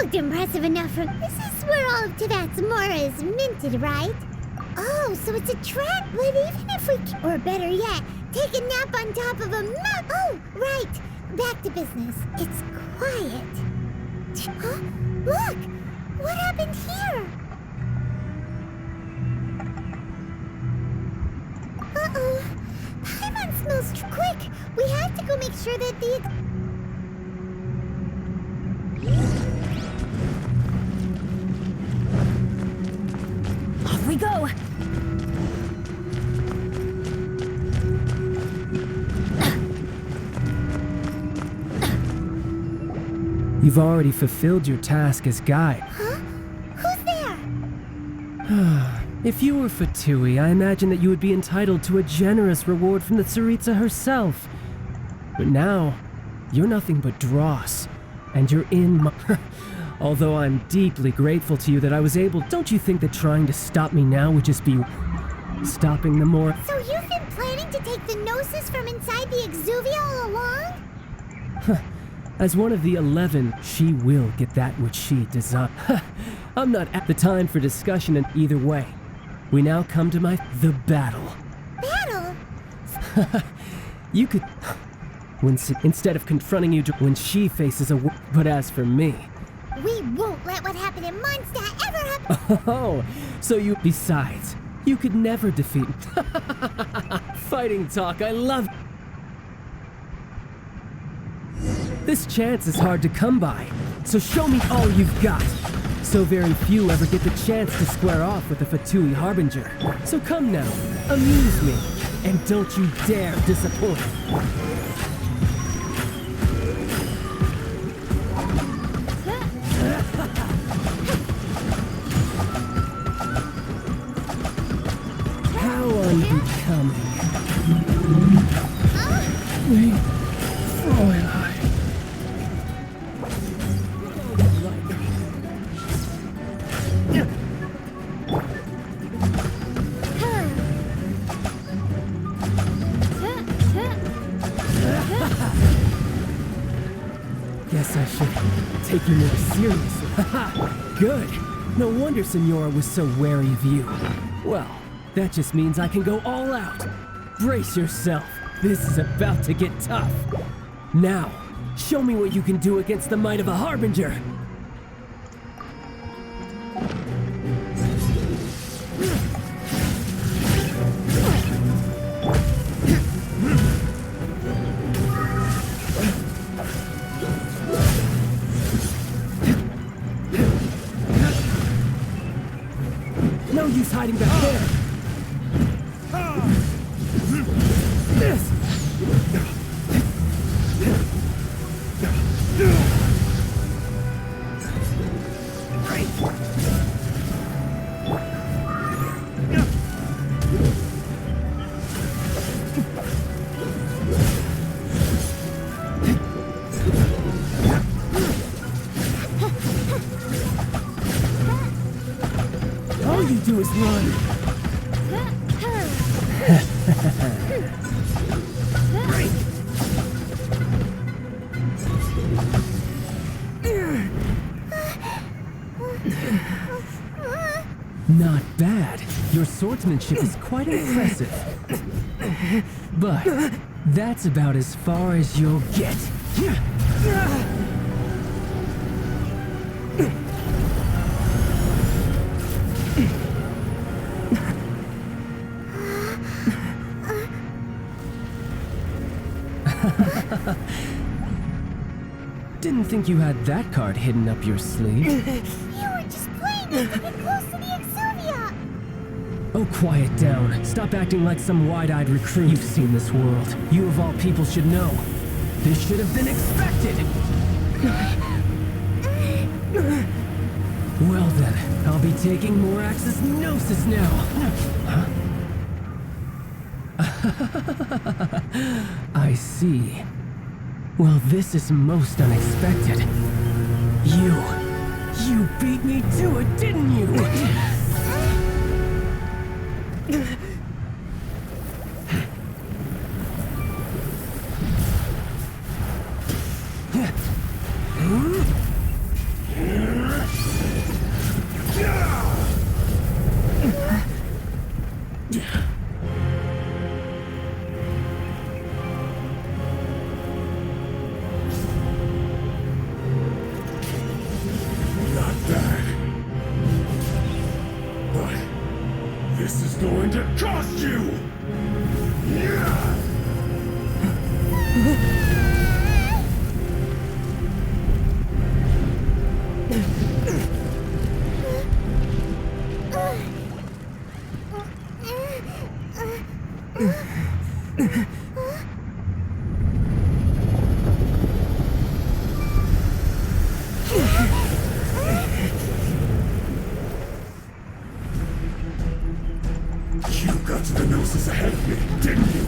looked impressive enough for... This is where all of Teyvat's Mora is minted, right? Oh, so it's a trap, but even if we... Or better yet, take a nap on top of a Oh, right. Back to business. It's quiet. Huh? Look! What happened here? Uh-oh. Paimon smells quick. We have to go make sure that the... Off we go! You've already fulfilled your task as guide. Huh? Who's there? If you were Fatui, I imagine that you would be entitled to a generous reward from the Tsaritsa herself. But now, you're nothing but dross, and you're in my... Although I'm deeply grateful to you that I was able... Don't you think that trying to stop me now would just be... stopping the more... So you've been planning to take the Gnosis from inside the Exuvia all along? As one of the 11, she will get that which she designed. I'm not at the time for discussion in either way. We now come to the battle. Battle? You could... instead of confronting you when she faces a... But as for me... We won't let what happened in Mondstadt ever happen. Oh, so you... Besides, you could never defeat... Fighting talk, I love... This chance is hard to come by, so show me all you've got. So very few ever get the chance to square off with a Fatui Harbinger. So come now, amuse me, and don't you dare disappoint. How unbecoming. Wait, Fräulein. Guess I should take you more seriously. Good. No wonder Senora was so wary of you. Well, that just means I can go all out. Brace yourself. This is about to get tough. Now, show me what you can do against the might of a Harbinger. No use hiding back there. This. All you do is run. Not bad. Your swordsmanship is quite impressive. But that's about as far as you'll get. Didn't think you had that card hidden up your sleeve. You were just playing us to get close to the Exuvia. Oh, quiet down. Stop acting like some wide-eyed recruit. You've seen this world. You of all people should know. This should have been expected. Well then, I'll be taking Morax's Gnosis now. Huh? I see. Well, this is most unexpected. You beat me to it, didn't you? going to cost you! Yeah! You got to the Gnosis ahead of me, didn't you?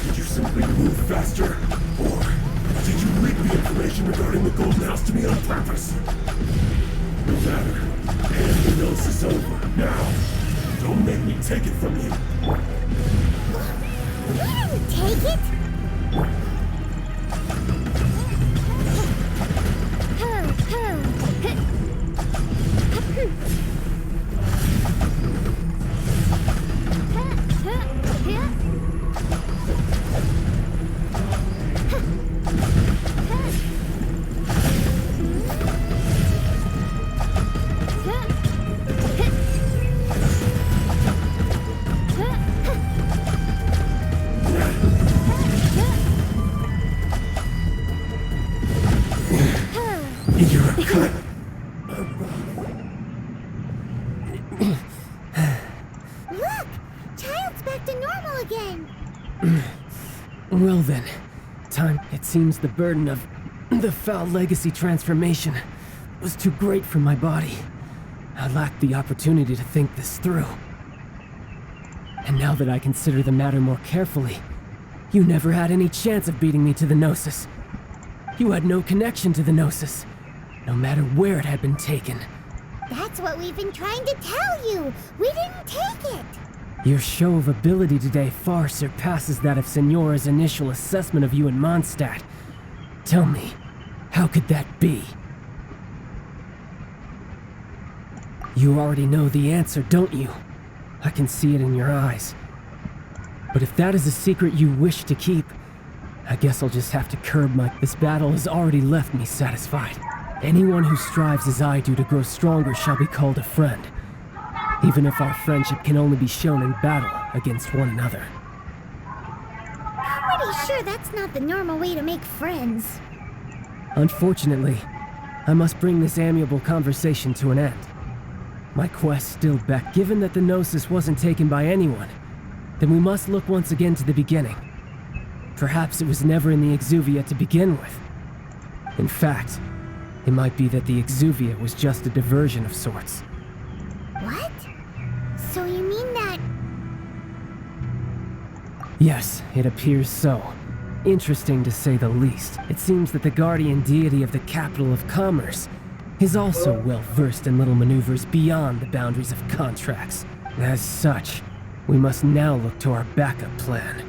Did you simply move faster? Or did you leak the information regarding the Golden House to me on purpose? No matter. And the Gnosis over. Now, don't make me take it from you. We didn't take it! You're a cut. Look! Childe's back to normal again! Well then, time. It seems the burden of the foul legacy transformation was too great for my body. I lacked the opportunity to think this through. And now that I consider the matter more carefully, you never had any chance of beating me to the Gnosis. You had no connection to the Gnosis, no matter where it had been taken. That's what we've been trying to tell you! We didn't take it! Your show of ability today far surpasses that of Signora's initial assessment of you in Mondstadt. Tell me, how could that be? You already know the answer, don't you? I can see it in your eyes. But if that is a secret you wish to keep, I guess I'll just have to curb my... This battle has already left me satisfied. Anyone who strives as I do to grow stronger shall be called a friend, even if our friendship can only be shown in battle against one another. Pretty sure that's not the normal way to make friends. Unfortunately, I must bring this amiable conversation to an end. My quest still back. Given that the Gnosis wasn't taken by anyone, then we must look once again to the beginning. Perhaps it was never in the Exuvia to begin with. In fact, it might be that the Exuvia was just a diversion of sorts. What? So you mean that... Yes, it appears so. Interesting to say the least. It seems that the guardian deity of the capital of commerce is also well versed in little maneuvers beyond the boundaries of contracts. As such, we must now look to our backup plan.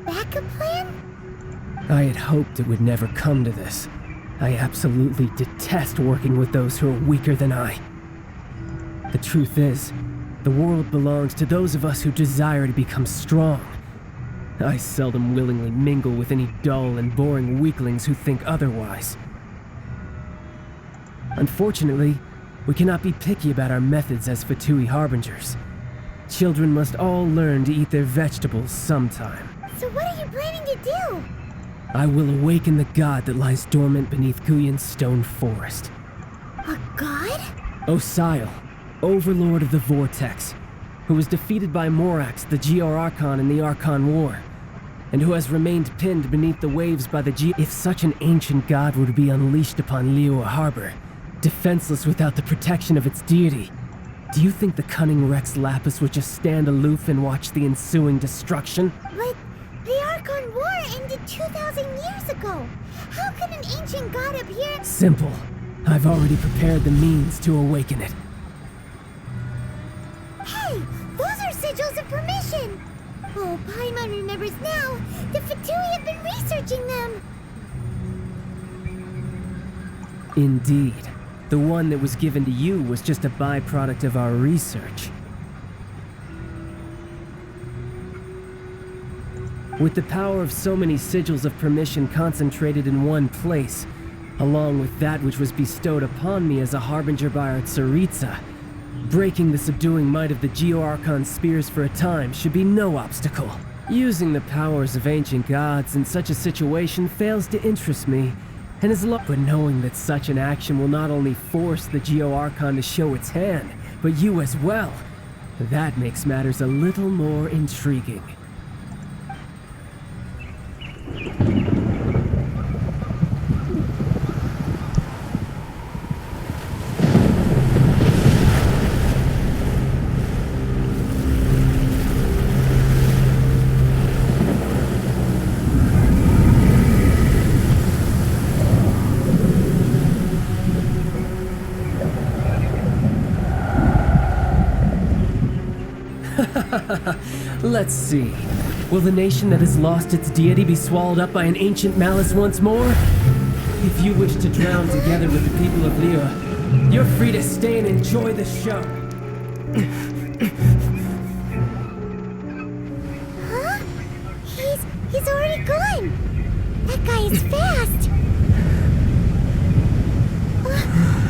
Backup plan? I had hoped it would never come to this. I absolutely detest working with those who are weaker than I. The truth is, the world belongs to those of us who desire to become strong. I seldom willingly mingle with any dull and boring weaklings who think otherwise. Unfortunately, we cannot be picky about our methods as Fatui Harbingers. Children must all learn to eat their vegetables sometime. So what are you planning to do? I will awaken the god that lies dormant beneath Guyan's stone forest. A god? Osial, overlord of the Vortex, who was defeated by Morax, the GR-Archon in the Archon War, and who has remained pinned beneath the waves by the If such an ancient god were to be unleashed upon Liyue Harbor, defenseless without the protection of its deity, do you think the cunning Rex Lapis would just stand aloof and watch the ensuing destruction? But the Archon War ended 2,000 years ago. How can an ancient god appear? Simple. I've already prepared the means to awaken it. Hey, those are sigils of permission. Oh, Paimon remembers now. The Fatui have been researching them. Indeed. The one that was given to you was just a byproduct of our research. With the power of so many sigils of permission concentrated in one place, along with that which was bestowed upon me as a harbinger by our Tsaritsa, Breaking the subduing might of the Geo-Archon spears for a time should be no obstacle. Using the powers of ancient gods in such a situation fails to interest me, and is but knowing that such an action will not only force the Geo-Archon to show its hand, but you as well, that makes matters a little more intriguing. Let's see. Will the nation that has lost its deity be swallowed up by an ancient malice once more? If you wish to drown together with the people of Liyue, you're free to stay and enjoy the show. Huh? He's already gone! That guy is fast!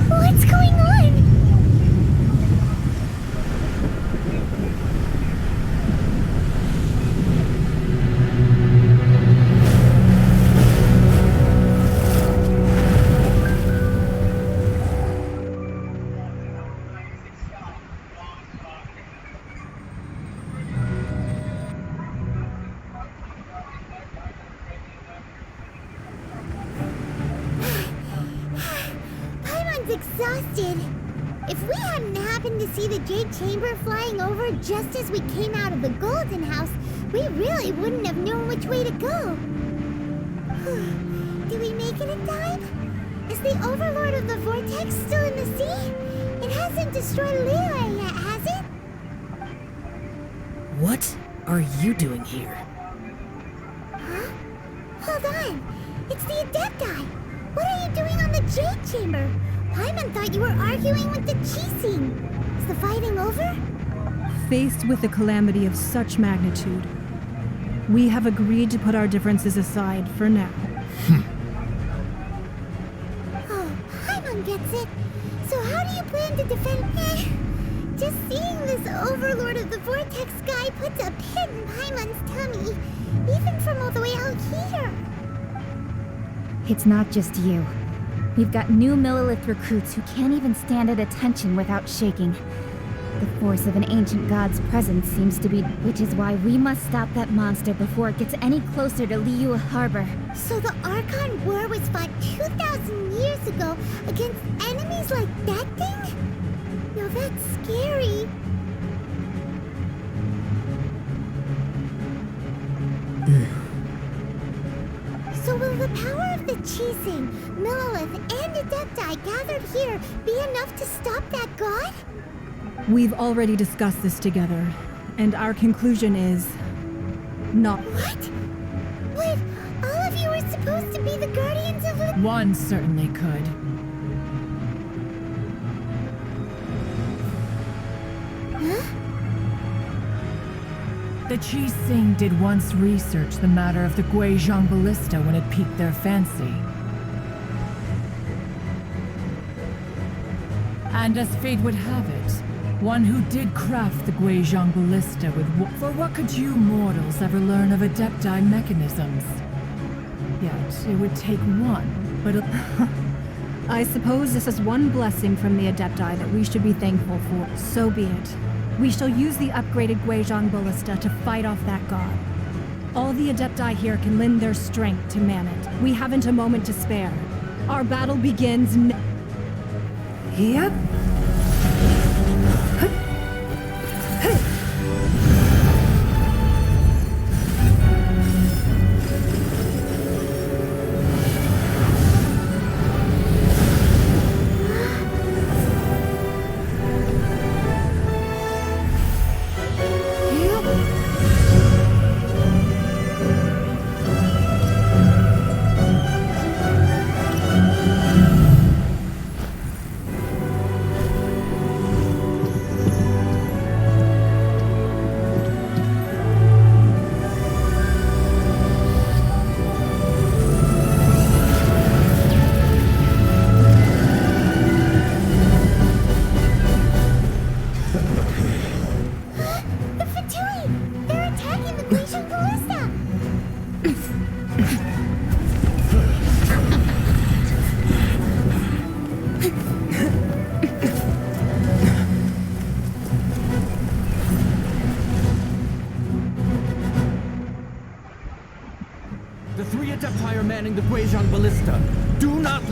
What's going on? Exhausted. If we hadn't happened to see the Jade Chamber flying over just as we came out of the Golden House, we really wouldn't have known which way to go. Did we make it in time? Is the Overlord of the Vortex still in the sea? It hasn't destroyed Liyue yet, has it? What are you doing here? Huh? Hold on. It's the Adepti. What are you doing on the Jade Chamber? Paimon thought you were arguing with the Chising. Is the fighting over? Faced with a calamity of such magnitude, we have agreed to put our differences aside for now. Oh, Paimon gets it. So how do you plan to defend... Just seeing this Overlord of the Vortex guy puts a pit in Paimon's tummy, even from all the way out here. It's not just you. We've got new Millilith recruits who can't even stand at attention without shaking. The force of an ancient god's presence seems to be... Which is why we must stop that monster before it gets any closer to Liyue Harbor. So the Archon War was fought 2,000 years ago against enemies like that thing? Now that's scary. So will the power of the Chising, Millilith, and Adepti gathered here be enough to stop that god? We've already discussed this together, and our conclusion is... not. What? Wait, all of you were supposed to be the guardians of the... One certainly could. Huh? The Chising did once research the matter of the Guizhong ballista when it piqued their fancy. And as fate would have it, one who did craft the Guizhong ballista with for what could you mortals ever learn of Adepti mechanisms? Yet, it would take one, but I suppose this is one blessing from the Adepti that we should be thankful for. So be it. We shall use the upgraded Guizhong ballista to fight off that god. All the Adepti here can lend their strength to man it. We haven't a moment to spare. Our battle begins Yep.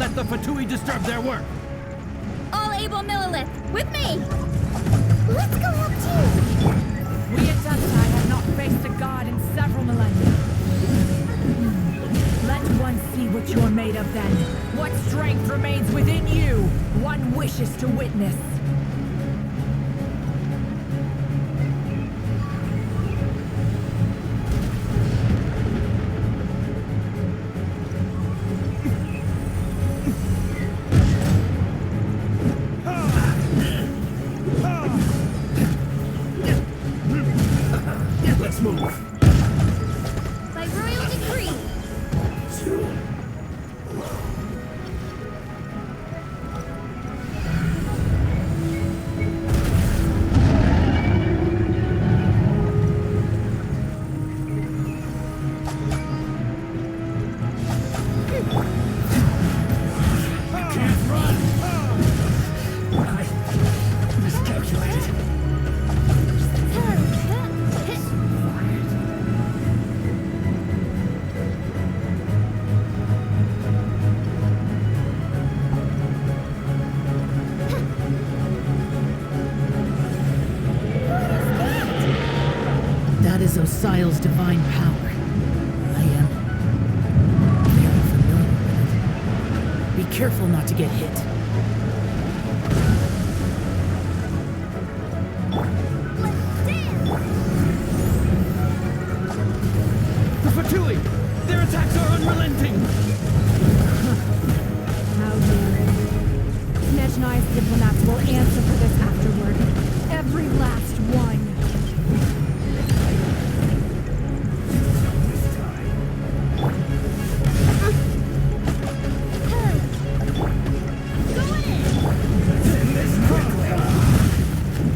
let the Fatui disturb their work. All able Millilith, with me! Let's go help too. We Adepti have not faced a god in several millennia. Let one see what you're made of then. What strength remains within you, one wishes to witness. Let's move. By royal decree! Can't run. I miscalculated. That is Osial's divine power. I am very familiar with it. Be careful not to get hit. The Fatui! Their attacks are unrelenting! How dare they? Snezhnai's diplomats will answer for this afterward. Every last one.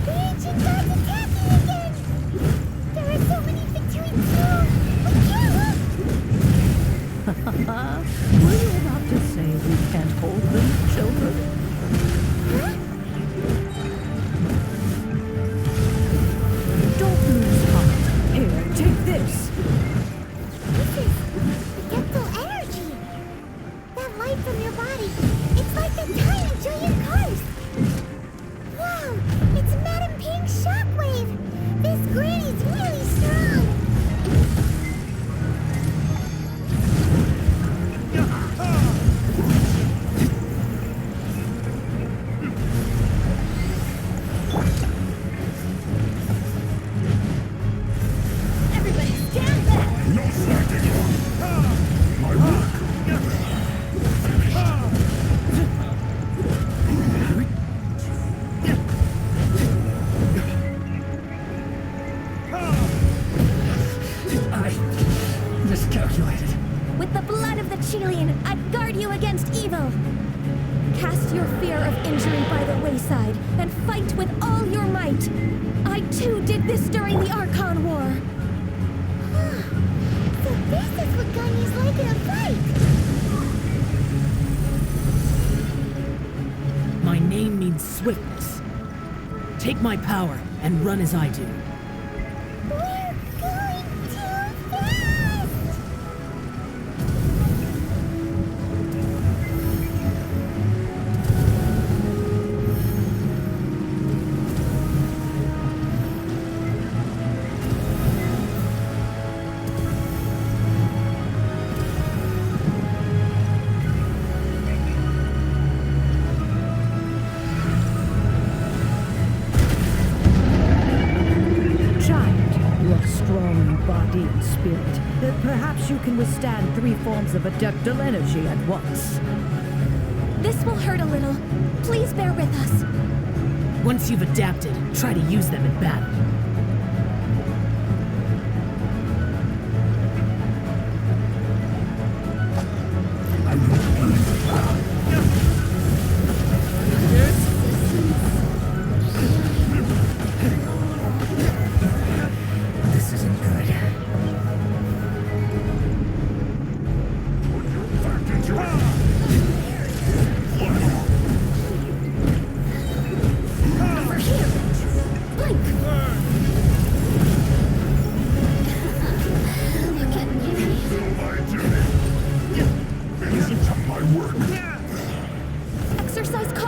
The ancient gods attacking again! There are so many victories too! We can't Were you about to say we can't hold them, children? Don't lose heart. Here, take this. This is adeptal energy! That light from your body, it's like the tiny giant cars! Wow! It's Madam Pink's shockwave! This granny's really strong! Everybody stand back! No slacking. My work. I miscalculated. With the blood of the Chilean, I guard you against evil! Cast your fear of injury by the wayside, and fight with all your might! I too did this during the Archon War! So this is what Ganya's like in a fight! My name means swiftness. Take my power and run as I do. We're going too fast! Child, you are strong in body and spirit. Perhaps you can withstand 3 forms of adeptal energy at once. This will hurt a little. Please bear with us. Once you've adapted, try to use them in battle. This isn't good. Back into it. Over here! Blink!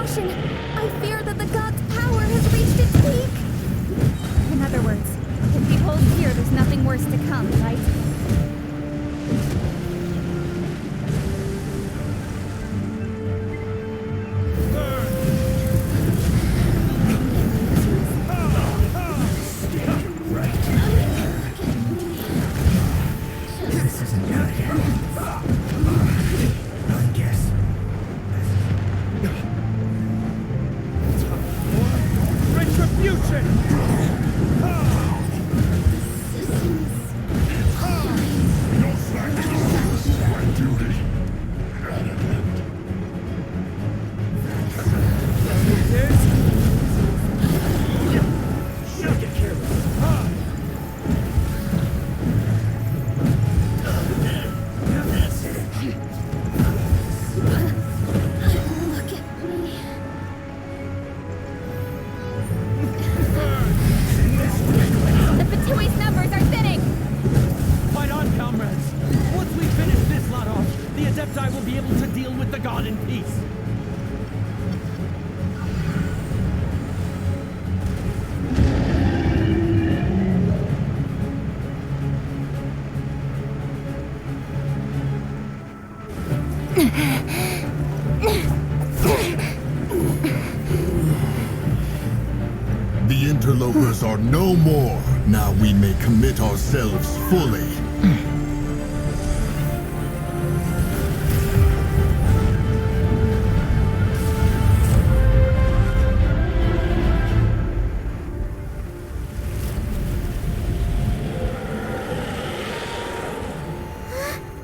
destruction. I fear that the god's power has reached its peak. In other words, if we hold here, there's nothing worse to come, right? This isn't good. I guess. Retribution! No slack. My duty. Should get careless. Look at me. The Fatui's numbers are thinning! Fight on, comrades! Once we finish this lot off, the Adepti will be able to deal with the god in peace. The interlopers are no more. Now we may commit ourselves fully.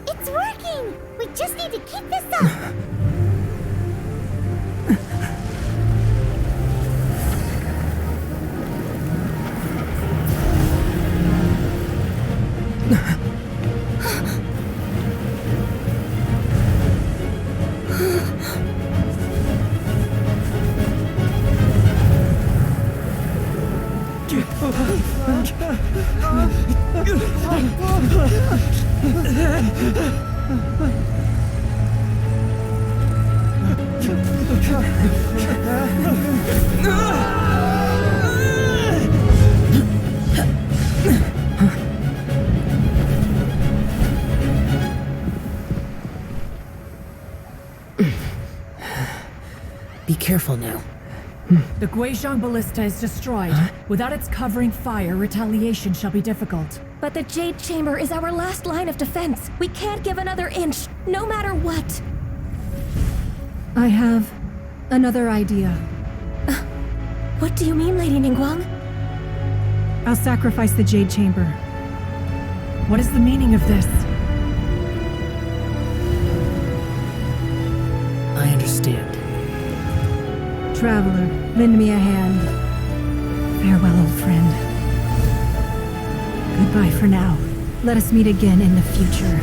It's working! We just need to keep this up! Be careful now. The Guizhong ballista is destroyed. Without its covering fire, retaliation shall be difficult. But the Jade Chamber is our last line of defense. We can't give another inch, no matter what. I have another idea. What do you mean, Lady Ningguang? I'll sacrifice the Jade Chamber. What is the meaning of this? I understand. Traveler, lend me a hand. Farewell, old friend. Goodbye for now. Let us meet again in the future.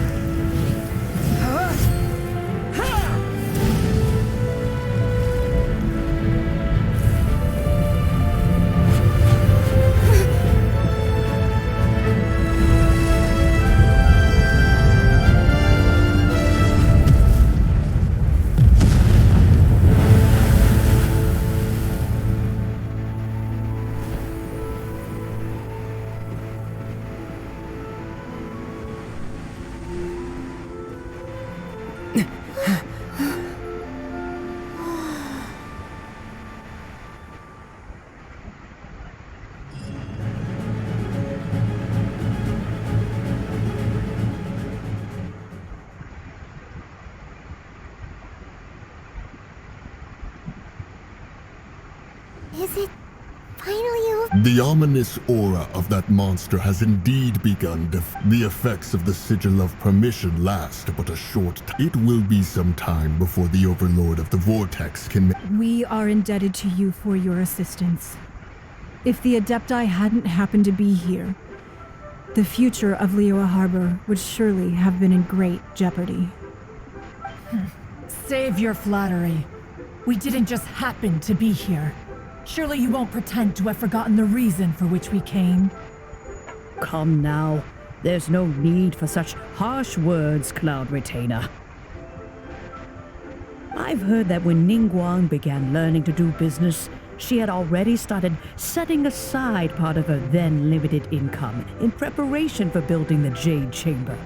Is it finally over? The ominous aura of that monster has indeed begun. The effects of the Sigil of Permission last but a short time. It will be some time before the Overlord of the Vortex can... We are indebted to you for your assistance. If the Adepti hadn't happened to be here, the future of Liyue Harbor would surely have been in great jeopardy. Save your flattery. We didn't just happen to be here. Surely you won't pretend to have forgotten the reason for which we came. Come now. There's no need for such harsh words, Cloud Retainer. I've heard that when Ningguang began learning to do business, she had already started setting aside part of her then limited income in preparation for building the Jade Chamber.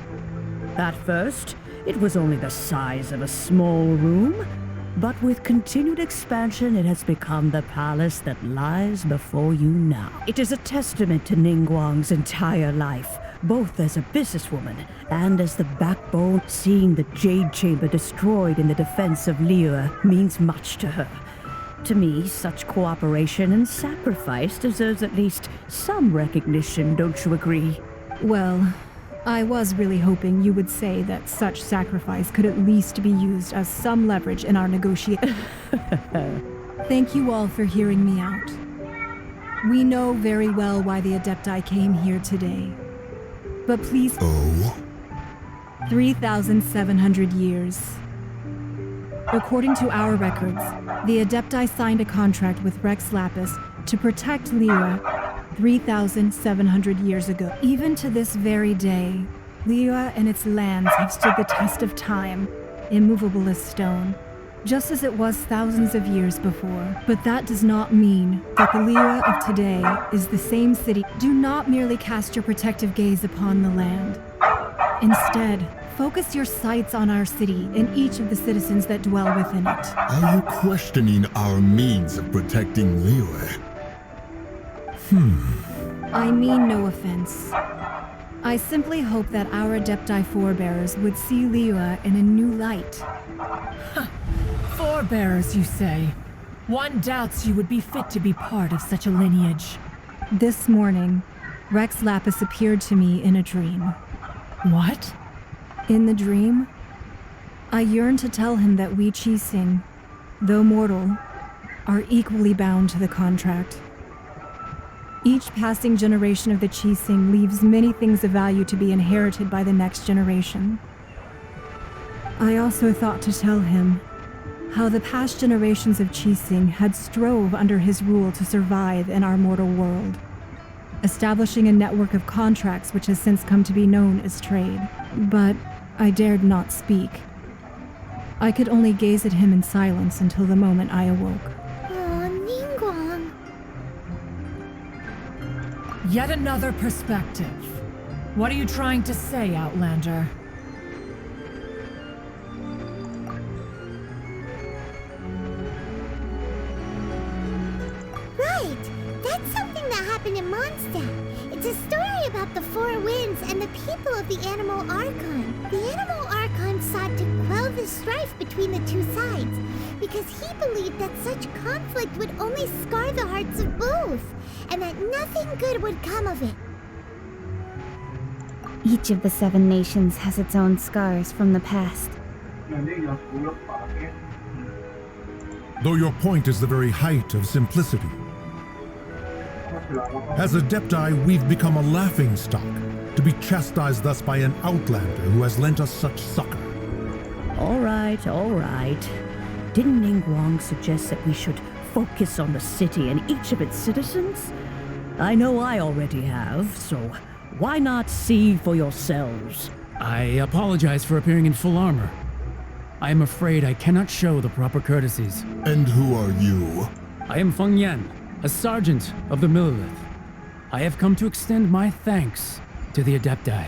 At first, it was only the size of a small room, but with continued expansion, it has become the palace that lies before you now. It is a testament to Ningguang's entire life, both as a businesswoman and as the backbone. Seeing the Jade Chamber destroyed in the defense of Liyue means much to her. To me, such cooperation and sacrifice deserves at least some recognition, don't you agree? Well, I was really hoping you would say that such sacrifice could at least be used as some leverage in our negotiation. Thank you all for hearing me out. We know very well why the Adepti came here today. But please... Oh? 3,700 years. According to our records, the Adepti signed a contract with Rex Lapis to protect Liyue 3,700 years ago. Even to this very day, Liyue and its lands have stood the test of time, immovable as stone, just as it was thousands of years before. But that does not mean that the Liyue of today is the same city. Do not merely cast your protective gaze upon the land. Instead, focus your sights on our city and each of the citizens that dwell within it. Are you questioning our means of protecting Liyue? I mean no offense. I simply hope that our Adepti forebears would see Liyue in a new light. Forebearers, you say? One doubts you would be fit to be part of such a lineage. This morning, Rex Lapis appeared to me in a dream. What? In the dream, I yearned to tell him that we Qixing, though mortal, are equally bound to the contract. Each passing generation of the Qixing leaves many things of value to be inherited by the next generation. I also thought to tell him how the past generations of Qixing had strove under his rule to survive in our mortal world, establishing a network of contracts which has since come to be known as trade. But I dared not speak. I could only gaze at him in silence until the moment I awoke. Oh, Ningguang. Yet another perspective. What are you trying to say, Outlander? Right! That's something that happened in Mondstadt. It's a story about the Four Winds and the people of the Animal Archon. The Animal Archon sought to quell the strife between the two sides, because he believed that such conflict would only scar the hearts of both, and that nothing good would come of it. Each of the 7 nations has its own scars from the past. Though your point is the very height of simplicity. As Adepti, we've become a laughingstock, to be chastised thus by an outlander who has lent us such succor. All right. Didn't Ningguang suggest that we should focus on the city and each of its citizens? I know I already have, so why not see for yourselves? I apologize for appearing in full armor. I am afraid I cannot show the proper courtesies. And who are you? I am Feng Yan, a sergeant of the Menurut. I have come to extend my thanks to the Adepti.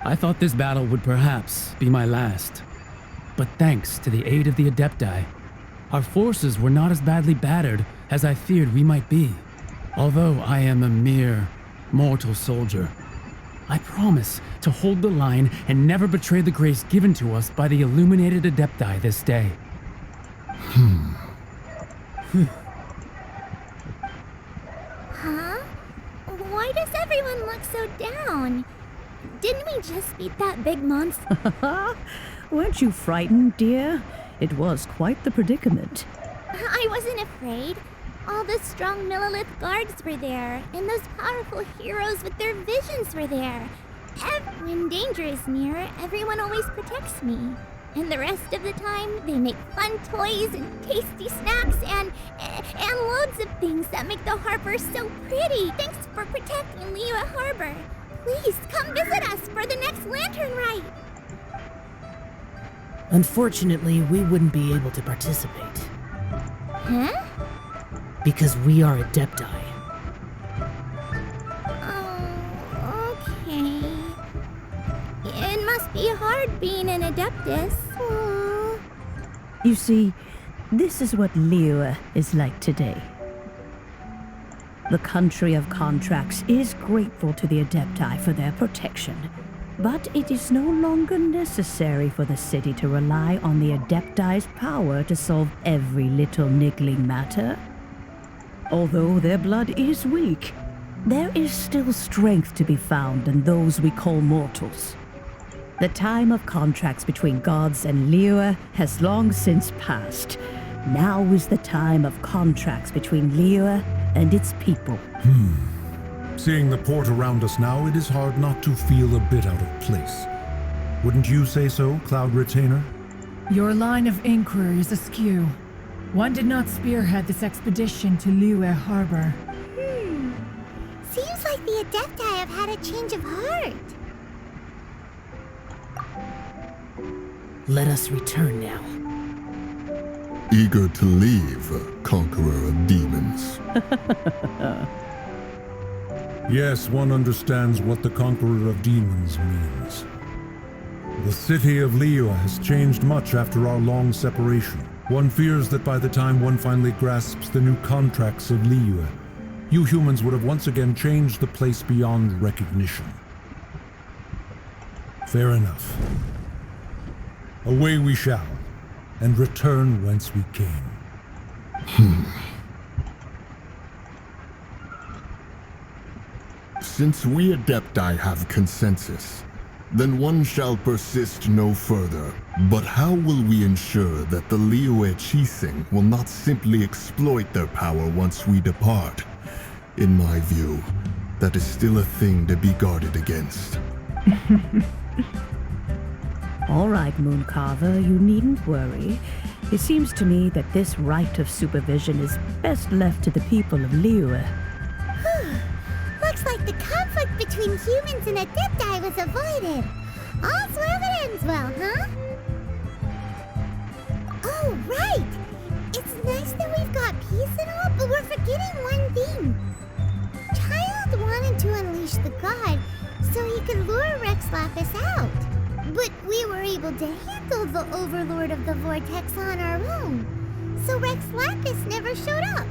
I thought this battle would perhaps be my last. But thanks to the aid of the Adepti, our forces were not as badly battered as I feared we might be. Although I am a mere mortal soldier, I promise to hold the line and never betray the grace given to us by the illuminated Adepti this day. Huh? Why does everyone look so down? Didn't we just beat that big monster? Weren't you frightened, dear? It was quite the predicament. I wasn't afraid. All the strong Millilith guards were there, and those powerful heroes with their visions were there. When danger is near, everyone always protects me. And the rest of the time, they make fun toys and tasty snacks and loads of things that make the harbor so pretty. Thanks for protecting Liyue Harbor. Please come visit us for the next lantern rite. Unfortunately, we wouldn't be able to participate. Huh? Because we are Adepti. Oh, okay. It must be hard being an Adeptus. Aw. You see, this is what Liyue is like today. The country of contracts is grateful to the Adepti for their protection, but it is no longer necessary for the city to rely on the Adepti's power to solve every little niggling matter. Although their blood is weak, there is still strength to be found in those we call mortals. The time of contracts between gods and Liyue has long since passed. Now is the time of contracts between Liyue and its people. Seeing the port around us now, it is hard not to feel a bit out of place. Wouldn't you say so, Cloud Retainer? Your line of inquiry is askew. One did not spearhead this expedition to Liyue Harbor. Seems like the Adepti have had a change of heart. Let us return now. Eager to leave, conqueror of demons. Yes, one understands what the Conqueror of Demons means. The city of Liyue has changed much after our long separation. One fears that by the time one finally grasps the new contracts of Liyue, you humans would have once again changed the place beyond recognition. Fair enough. Away we shall, and return whence we came. Since we Adepti have consensus, then one shall persist no further. But how will we ensure that the Liyue Chising will not simply exploit their power once we depart? In my view, that is still a thing to be guarded against. All right, Mooncarver, you needn't worry. It seems to me that this right of supervision is best left to the people of Liyue. Looks like the conflict between humans and Adepti was avoided. All's well that ends well, huh? Oh, right! It's nice that we've got peace and all, but we're forgetting one thing. Childe wanted to unleash the god so he could lure Rex Lapis out. But we were able to handle the Overlord of the Vortex on our own. So Rex Lapis never showed up.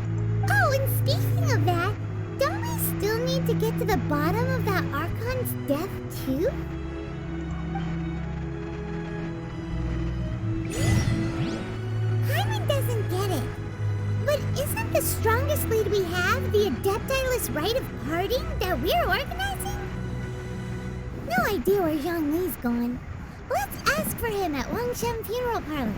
Oh, and speaking of that, don't we still need to get to the bottom of that Archon's death, too? Hyman doesn't get it. But isn't the strongest lead we have the Adepti-less rite of parting that we're organizing? No idea where Zhang Li's going. Let's ask for him at Wangshen Funeral Parlor.